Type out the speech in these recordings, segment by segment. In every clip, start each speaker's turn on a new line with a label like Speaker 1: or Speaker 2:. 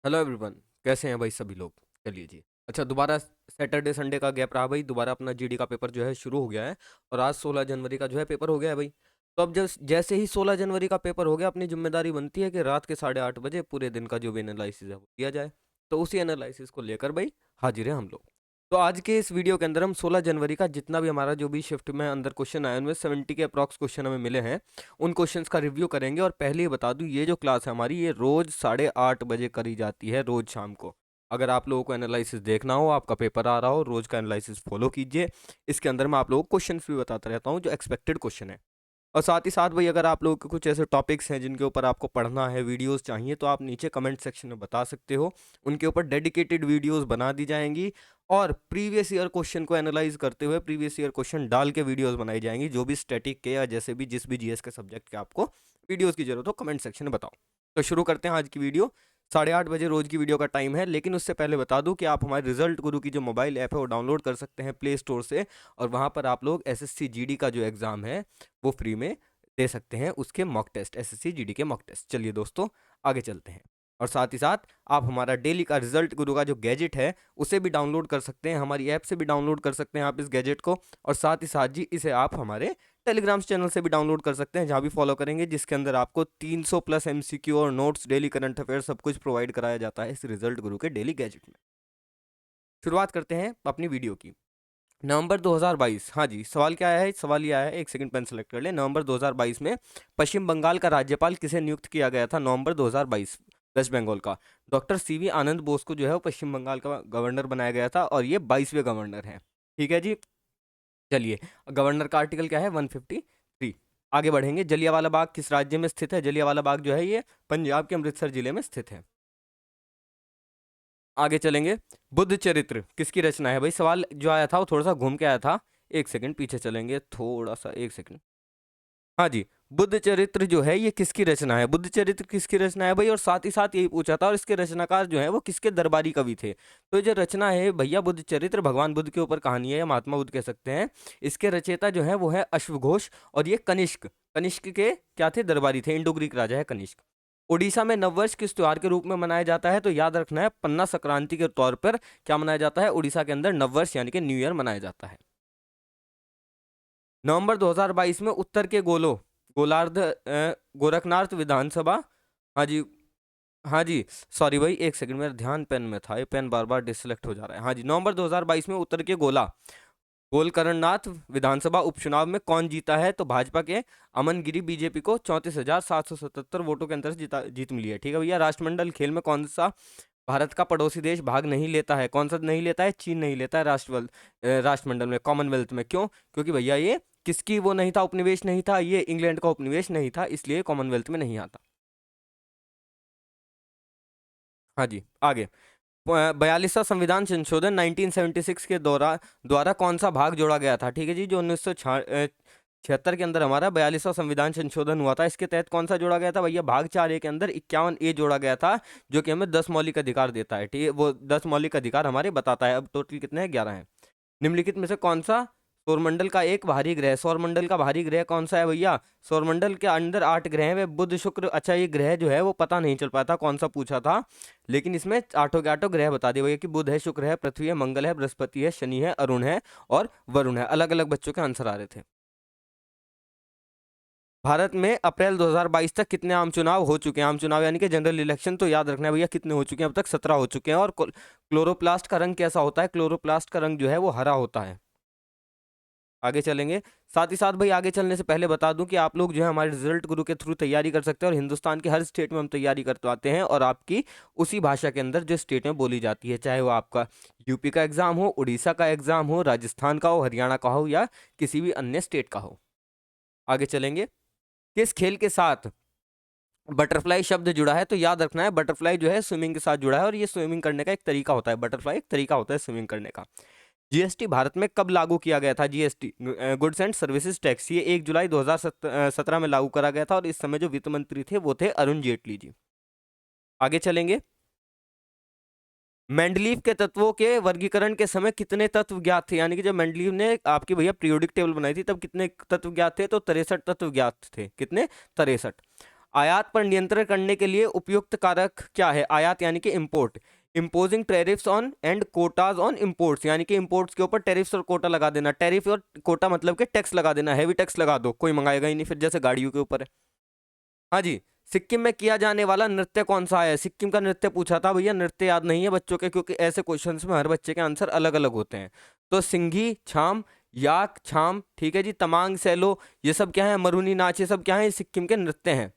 Speaker 1: Hello everyone. कैसे हैं भाई सभी लोग। चलिए जी। अच्छा, दोबारा सैटरडे संडे का गैप रहा भाई। दोबारा अपना जीडी का पेपर जो है शुरू हो गया है। और आज 16 जनवरी का जो है पेपर हो गया है भाई। तो अब जैसे ही 16 जनवरी का पेपर हो गया, अपनी जिम्मेदारी बनती है कि रात के 8:30 बजे पूरे दिन का जो भी एनालिसिस है वो किया जाए। तो उसी एनालिसिस को लेकर भाई हाजिर है हम लोग। तो आज के इस वीडियो के अंदर हम 16 जनवरी का जितना भी हमारा जो भी शिफ्ट में अंदर क्वेश्चन आए, उनमें 70 के अप्रॉक्स क्वेश्चन हमें मिले हैं। उन क्वेश्चंस का रिव्यू करेंगे। और पहले ही बता दूं, ये जो क्लास है हमारी, ये रोज 8:30 बजे करी जाती है, रोज शाम को। अगर आप लोगों को एनालिसिस देखना हो, आपका पेपर आ रहा हो, रोज का एनालिसिस फॉलो कीजिए। इसके अंदर मैं आप लोगों को क्वेश्चंस भी बताता रहता हूँ जो एक्सपेक्टेड क्वेश्चन है। और साथ ही साथ भाई, अगर आप लोगों के कुछ ऐसे टॉपिक्स हैं जिनके ऊपर आपको पढ़ना है, वीडियोस चाहिए, तो आप नीचे कमेंट सेक्शन में बता सकते हो। उनके ऊपर डेडिकेटेड वीडियोस बना दी जाएंगी। और प्रीवियस ईयर क्वेश्चन को एनालाइज करते हुए प्रीवियस ईयर क्वेश्चन डाल के वीडियोस बनाई जाएंगी। जो भी स्टैटिक के या जैसे भी जिस भी जीएस के सब्जेक्ट के आपको वीडियोस की जरूरत हो, कमेंट सेक्शन में बताओ। तो शुरू करते हैं आज की वीडियो। 8:30 बजे रोज की वीडियो का टाइम है। लेकिन उससे पहले बता दूं कि आप हमारे रिजल्ट गुरु की जो मोबाइल ऐप है वो डाउनलोड कर सकते हैं प्ले स्टोर से। और वहां पर आप लोग एसएससी जीडी का जो एग्जाम है वो फ्री में दे सकते हैं, उसके मॉक टेस्ट, एसएससी जीडी के मॉक टेस्ट। चलिए दोस्तों, आगे चलते हैं। और साथ ही साथ आप हमारा डेली का रिजल्ट गुरु का जो गैजेट है उसे भी डाउनलोड कर सकते हैं, हमारी ऐप से भी डाउनलोड कर सकते हैं आप इस गैजेट को। और साथ ही साथ जी, इसे आप हमारे टेलीग्राम चैनल से भी डाउनलोड कर सकते हैं, जहाँ भी फॉलो करेंगे, जिसके अंदर आपको 300 प्लस एमसीक्यू और नोट्स, डेली करंट अफेयर सब कुछ प्रोवाइड कराया जाता है इस रिजल्ट गुरु के डेली गैजेट में। शुरुआत करते हैं अपनी वीडियो की। नवंबर 2022, हाँ जी, सवाल क्या आया है? सवाल ये आया है, एक सेकंड पेन सेलेक्ट कर ले। नवंबर 2022 में पश्चिम बंगाल का राज्यपाल किसे नियुक्त किया गया था? नवंबर 2022, वेस्ट बंगाल का डॉक्टर सीवी आनंद बोस को जो है वो पश्चिम बंगाल का गवर्नर बनाया गया था। और ये 22वें गवर्नर हैं। ठीक है जी। चलिए, गवर्नर का आर्टिकल क्या है? 153। आगे बढ़ेंगे। जलियांवाला बाग किस राज्य में स्थित है? जलियांवाला बाग जो है ये पंजाब के अमृतसर जिले में स्थित है। आगे चलेंगे। बुद्ध चरित्र किसकी रचना है? भाई सवाल जो आया था वो थोड़ा सा घूम के आया था। एक सेकंड पीछे चलेंगे, थोड़ा सा, एक सेकंड। हाँ जी, बुद्ध चरित्र जो है ये किसकी रचना है? बुद्ध चरित्र किसकी रचना है भाई? और साथ ही साथ यही पूछा था, और इसके रचनाकार जो है वो किसके दरबारी कवि थे? तो ये जो रचना है भैया, बुद्ध चरित्र भगवान बुद्ध के ऊपर कहानी है, या महात्मा बुद्ध कह सकते हैं। इसके रचयिता जो है वो है अश्वघोष। और ये कनिष्क, कनिष्क के क्या थे? दरबारी थे। इंडो ग्रीक राजा है कनिष्क। उड़ीसा में नववर्ष किस त्योहार के रूप में मनाया जाता है? तो याद रखना है, पन्ना संक्रांति के तौर पर क्या मनाया जाता है? उड़ीसा के अंदर नववर्ष यानी कि न्यू ईयर मनाया जाता है। नवंबर 2022 में उत्तर के गोलार्ध गोरखनाथ विधानसभा। हाँ जी, हाँ जी, सॉरी भाई, एक सेकंड, मेरा ध्यान पेन में था, ये पेन बार बार डिसलेक्ट हो जा रहा है। हाँ जी, नवंबर 2022 में उत्तर के गोलकरणनाथ विधानसभा उपचुनाव में कौन जीता है? तो भाजपा के अमन गिरी बीजेपी को 34,777 वोटों के अंतर से जीत मिली है। ठीक है भैया। राष्ट्रमंडल खेल में कौन सा भारत का पड़ोसी देश भाग नहीं लेता है? कौन सा नहीं लेता है? चीन नहीं लेता है राष्ट्रमंडल में, कॉमनवेल्थ में। क्यों? क्योंकि भैया ये किसकी वो नहीं था, उपनिवेश नहीं था, ये इंग्लैंड का उपनिवेश नहीं था, इसलिए कॉमनवेल्थ में नहीं आता। हाँ जी, आगे। 42वां संविधान संशोधन 1976 के द्वारा कौन सा भाग जोड़ा गया था? ठीक है जी, जो 1976 के अंदर हमारा 42वां संविधान संशोधन हुआ था, इसके तहत कौन सा जोड़ा गया था भैया? भाग 4A के अंदर 51A जोड़ा गया था, जो कि हमें 10 मौलिक अधिकार देता है। ठीक है, वो 10 मौलिक अधिकार हमारे बताता है। अब टोटल कितने हैं? 11 हैं। निम्नलिखित में से कौन सा सौरमंडल का एक बाहरी ग्रह? सौरमंडल का बाहरी ग्रह कौन सा है भैया? सौरमंडल के अंदर 8 ग्रह हैं, वे बुध शुक्र। अच्छा, ये ग्रह जो है वो पता नहीं चल पाया था कौन सा पूछा था, लेकिन इसमें आठों के आठों ग्रह बता दिए भैया कि बुध है, शुक्र है, पृथ्वी है, मंगल है, बृहस्पति है, शनि है, अरुण है और वरुण है। अलग अलग बच्चों के आंसर आ रहे थे। भारत में अप्रैल 2022 तक कितने आम चुनाव हो चुके हैं? आम चुनाव यानी कि जनरल इलेक्शन, तो याद रखना है भैया कितने हो चुके हैं? अब तक 17 हो चुके हैं। और क्लोरोप्लास्ट का रंग कैसा होता है? क्लोरोप्लास्ट का रंग जो है वो हरा होता है। आगे चलेंगे। साथ ही साथ भाई, आगे चलने से पहले बता दूं कि आप लोग जो है हमारे रिजल्ट गुरु के थ्रू तैयारी कर सकते हैं। और हिंदुस्तान के हर स्टेट में हम तैयारी करवाते हैं, और आपकी उसी भाषा के अंदर जो स्टेट में बोली जाती है, चाहे वो आपका यूपी का एग्जाम हो, उड़ीसा का एग्जाम हो, राजस्थान का हो, हरियाणा का हो, या किसी भी अन्य स्टेट का हो। आगे चलेंगे। किस खेल के साथ बटरफ्लाई शब्द जुड़ा है? तो याद रखना है, बटरफ्लाई जो है स्विमिंग के साथ जुड़ा है, और ये स्विमिंग करने का एक तरीका होता है। बटरफ्लाई एक तरीका होता है स्विमिंग करने का। जीएसटी भारत में कब लागू किया गया था? GST, goods and services tax, ये 1 जुलाई 2017 में लागू करा गया था। और इस समय जो वित्त मंत्री थे वो थे अरुण जेटली जी। आगे चलेंगे। मेंडलीव के तत्वों के वर्गीकरण के समय कितने तत्व ज्ञात थे? यानी कि जब मेंडलीव ने आपकी भैया पीरियोडिक टेबल बनाई थी, तब कितने तत्व ज्ञात थे? तो 63 तत्व ज्ञात थे। कितने? 63। आयात पर नियंत्रण करने के लिए उपयुक्त कारक क्या है? आयात यानी कि import. Imposing tariffs on and Kota's on imports, यानी कि इंपोर्ट्स के ऊपर टेरिफ्स और कोटा लगा देना। टेरिफ और कोटा मतलब कि टैक्स लगा देना, हैवी टैक्स लगा दो, कोई मंगाएगा ही नहीं फिर, जैसे गाड़ियों के ऊपर है। हाँ जी। सिक्किम में किया जाने वाला नृत्य कौन सा है? सिक्किम का नृत्य पूछा था भैया, नृत्य याद नहीं है बच्चों के, क्योंकि ऐसे क्वेश्चंस में हर बच्चे के आंसर अलग अलग होते हैं। तो सिंघी छाम, याक छाम, ठीक है जी, तमांग सैलो, ये सब क्या है? मरूनी नाच, ये सब क्या है? सिक्किम के नृत्य हैं।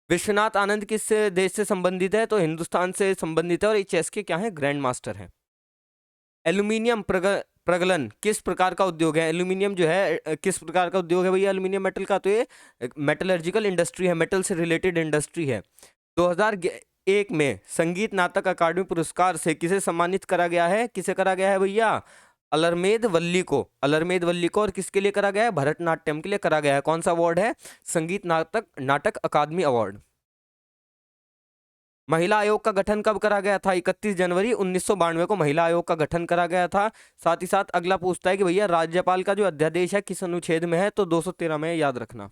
Speaker 1: विश्वनाथ आनंद किस देश से संबंधित है? तो हिंदुस्तान से संबंधित है और ये चेस के क्या है? ग्रैंड मास्टर है। एल्यूमिनियम प्रगलन किस प्रकार का उद्योग है? एल्यूमिनियम जो है किस प्रकार का उद्योग है भैया? एल्यूमिनियम मेटल का, तो ये मेटलर्जिकल इंडस्ट्री है, मेटल से रिलेटेड इंडस्ट्री है। 2001 में संगीत नाटक अकादमी पुरस्कार से किसे सम्मानित करा गया है? किसे करा गया है भैया? अलरमेद वल्ली को। अलरमेद वल्ली को। और किसके लिए करा गया है? भरतनाट्यम के लिए करा गया है। कौन सा अवार्ड है? संगीत नाटक अकादमी अवार्ड। महिला आयोग का गठन कब करा गया था? 31 जनवरी 1992 को महिला आयोग का गठन करा गया था। साथ ही साथ अगला पूछता है कि भैया राज्यपाल का जो अध्यादेश है किस अनुच्छेद में है? तो 213 में है, याद रखना।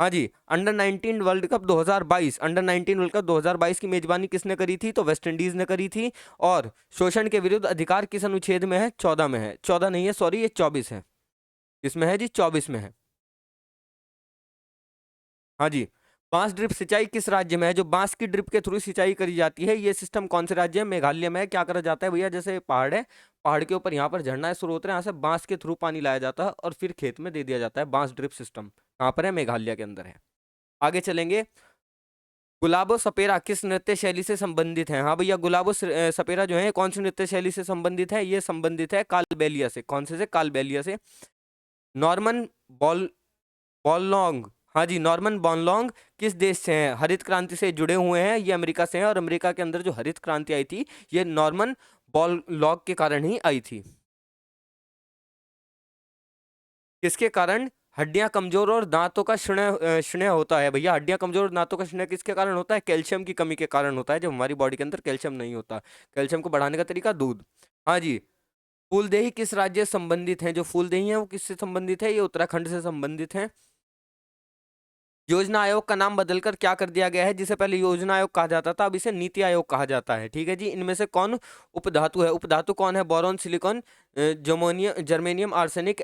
Speaker 1: हाँ जी। Under 19 world cup 2022, under 19 world cup 2022 की मेजबानी किसने करी थी? तो वेस्ट इंडीज ने करी थी। और शोषण के विरुद्ध अधिकार किस अनुच्छेद में है? 14 में है। 14 नहीं है, सॉरी, ये 24 है। इसमें है जी, 24 में है। हाँ जी। बांस ड्रिप सिंचाई किस राज्य में है? जो बांस की ड्रिप के थ्रू सिंचाई करी जाती है, ये सिस्टम कौन से राज्य में? मेघालय में है। क्या करा जाता है भैया? जैसे पहाड़ है, पहाड़ के ऊपर यहाँ पर झरना है, स्रोत है, यहाँ से बांस के थ्रू पानी लाया जाता है और फिर खेत में दे दिया जाता है। बांस ड्रिप सिस्टम कहाँ पर है? मेघालय के अंदर है। आगे चलेंगे। गुलाबो सपेरा किस नृत्य शैली से संबंधित है? हाँ भैया, गुलाबो सपेरा जो है कौन सी नृत्य शैली से संबंधित है? ये संबंधित है कालबेलिया से। कौन से? कालबेलिया से। नॉर्मन बॉललॉन्ग, हाँ जी, नॉर्मन बॉललॉन्ग किस देश से हैं? हरित क्रांति से जुड़े हुए हैं, ये अमेरिका से हैं। और अमेरिका के अंदर जो हरित क्रांति आई थी, ये नॉर्मन बॉललॉन्ग के कारण ही आई थी। किसके कारण? हड्डियां कमजोर और दांतों का क्षीण होता है भैया। हड्डियां कमजोर और दांतों का क्षीण किसके कारण होता है? कैल्शियम की कमी के कारण होता है, जब हमारी बॉडी के अंदर कैल्शियम नहीं होता। कैल्शियम को बढ़ाने का तरीका दूध। हाँ जी। फूलदेही किस राज्य से संबंधित है? जो फूलदेही है वो किससे संबंधित है? ये उत्तराखंड से संबंधित है। योजना आयोग का नाम बदलकर क्या कर दिया गया है? जिसे पहले योजना आयोग कहा जाता था, अब इसे नीति आयोग कहा जाता है। ठीक है जी। इनमें से कौन उपधातु है? उपधातु कौन है? Boron, silicon, germanium, germanium, arsenic,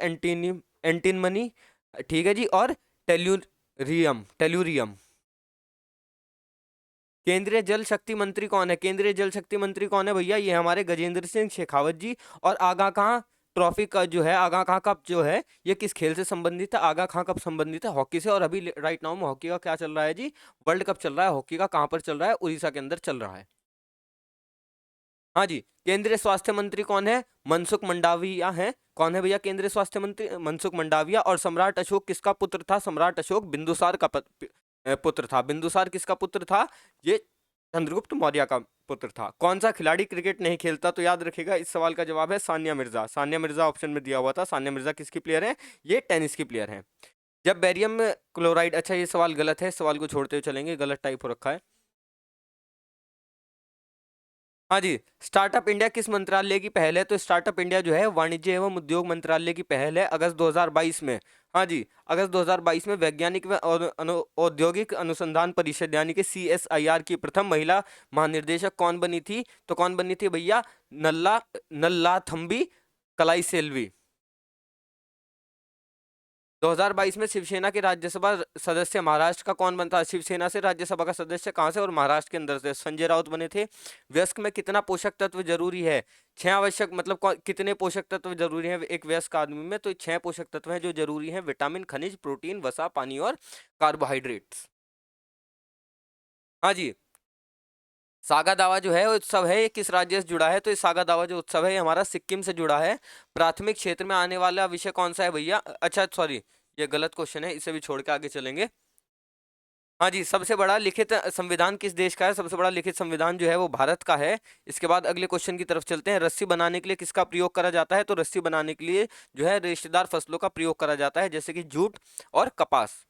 Speaker 1: antimony, ठीक है जी, और टेल्यूरियम। टेल्यूरियम। केंद्रीय जल शक्ति मंत्री कौन है? केंद्रीय जल शक्ति मंत्री कौन है भैया? ये हमारे गजेंद्र सिंह शेखावत जी। और आगा खां ट्रॉफी का जो है, आगा खां कप जो है, ये किस खेल से संबंधित है? आगा खां कप संबंधित है हॉकी से। और अभी राइट नाउ में हॉकी का क्या चल रहा है जी? वर्ल्ड कप चल रहा है हॉकी का। कहां पर चल रहा है? उड़ीसा के अंदर चल रहा है। हाँ जी। केंद्रीय स्वास्थ्य मंत्री कौन है? मनसुख मंडाविया है। कौन है भैया केंद्रीय स्वास्थ्य मंत्री? मनसुख मंडाविया। और सम्राट अशोक किसका पुत्र था? सम्राट अशोक बिंदुसार का पुत्र था। बिंदुसार किसका पुत्र था? ये चंद्रगुप्त मौर्य का पुत्र था। कौन सा खिलाड़ी क्रिकेट नहीं खेलता? तो याद रखिएगा, इस सवाल का जवाब है सानिया मिर्जा। सानिया मिर्जा ऑप्शन में दिया हुआ था। सानिया मिर्जा किसकी प्लेयर है? ये टेनिस की प्लेयर है। जब बेरियम क्लोराइड, अच्छा ये सवाल गलत है, इस सवाल को छोड़ते हुए चलेंगे, गलत टाइप हो रखा है। हाँ जी। स्टार्टअप इंडिया किस मंत्रालय की पहल है? तो स्टार्टअप इंडिया जो है वाणिज्य एवं उद्योग मंत्रालय की पहल है, अगस्त 2022 में। हाँ जी। अगस्त 2022 में वैज्ञानिक व औद्योगिक अनुसंधान परिषद यानी कि CSIR की प्रथम महिला महानिर्देशक कौन बनी थी? तो कौन बनी थी भैया? नल्लाथम्बी कलाईसेल्वी। 2022 में शिवसेना के राज्यसभा सदस्य महाराष्ट्र का कौन बनता है? शिवसेना से राज्यसभा का सदस्य कहां से? और महाराष्ट्र के अंदर से संजय राउत बने थे। वयस्क में कितना पोषक तत्व जरूरी है? 6 आवश्यक, मतलब कितने पोषक तत्व जरूरी है एक वयस्क आदमी में? तो 6 पोषक तत्व हैं जो जरूरी हैं। विटामिन, खनिज, प्रोटीन, वसा, पानी और कार्बोहाइड्रेट्स। हाँ जी। सागा दावा जो है वो उत्सव है, ये किस राज्य से जुड़ा है? तो ये सागा दावा जो उत्सव है, ये हमारा सिक्किम से जुड़ा है। प्राथमिक क्षेत्र में आने वाला विषय कौन सा है भैया? अच्छा सॉरी, ये गलत क्वेश्चन है, इसे भी छोड़ के आगे चलेंगे। हाँ जी। सबसे बड़ा लिखित संविधान किस देश का है? सबसे बड़ा लिखित संविधान जो है वो भारत का है। इसके बाद अगले क्वेश्चन की तरफ चलते हैं। रस्सी बनाने के लिए किसका प्रयोग करा जाता है? तो रस्सी बनाने के लिए जो है रेशेदार फसलों का प्रयोग करा जाता है, जैसे कि जूट और कपास।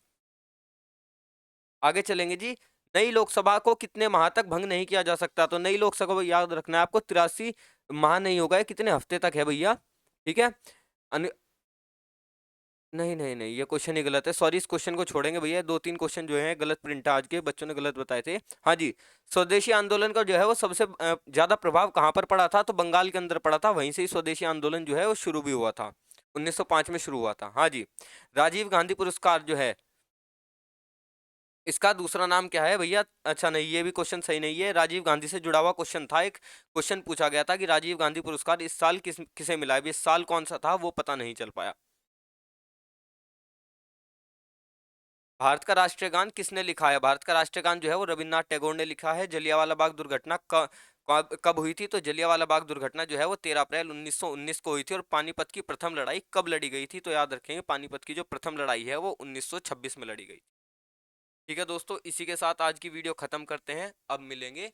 Speaker 1: आगे चलेंगे जी। नई लोकसभा को कितने माह तक भंग नहीं किया जा सकता? तो नई लोकसभा को याद रखना है आपको, 83 माह नहीं होगा, ये कितने हफ्ते तक है भैया? ठीक है। नहीं नहीं नहीं, ये क्वेश्चन ही गलत है, सॉरी, इस क्वेश्चन को छोड़ेंगे भैया, 2-3 क्वेश्चन जो हैं गलत प्रिंट है आज के, बच्चों ने गलत बताए थे। हाँ जी, स्वदेशी आंदोलन का जो है वो सबसे ज्यादा प्रभाव कहाँ पर पड़ा था, तो बंगाल के अंदर पड़ा था, वहीं से ही स्वदेशी आंदोलन जो है वो शुरू भी हुआ था, 1905 में शुरू हुआ था। हाँ जी। राजीव गांधी पुरस्कार जो है, इसका दूसरा नाम क्या है भैया? अच्छा नहीं, ये भी क्वेश्चन सही नहीं है, राजीव गांधी से जुड़ा हुआ क्वेश्चन था, एक क्वेश्चन पूछा गया था कि राजीव गांधी पुरस्कार इस साल किसे मिला है, अभी इस साल कौन सा था वो पता नहीं चल पाया। भारत का राष्ट्रीय गान किसने लिखा है? भारत का राष्ट्रीय गान जो है वो रविन्द्रनाथ टैगोर ने लिखा है। जलियांवाला बाग दुर्घटना कब कब हुई थी? तो जलियांवाला बाग दुर्घटना जो है वो 13 अप्रैल 1919 को हुई थी। और पानीपत की प्रथम लड़ाई कब लड़ी गई थी? तो याद रखेंगे, पानीपत की जो प्रथम लड़ाई है वो 1926 में लड़ी गई। ठीक है दोस्तों, इसी के साथ आज की वीडियो खत्म करते हैं, अब मिलेंगे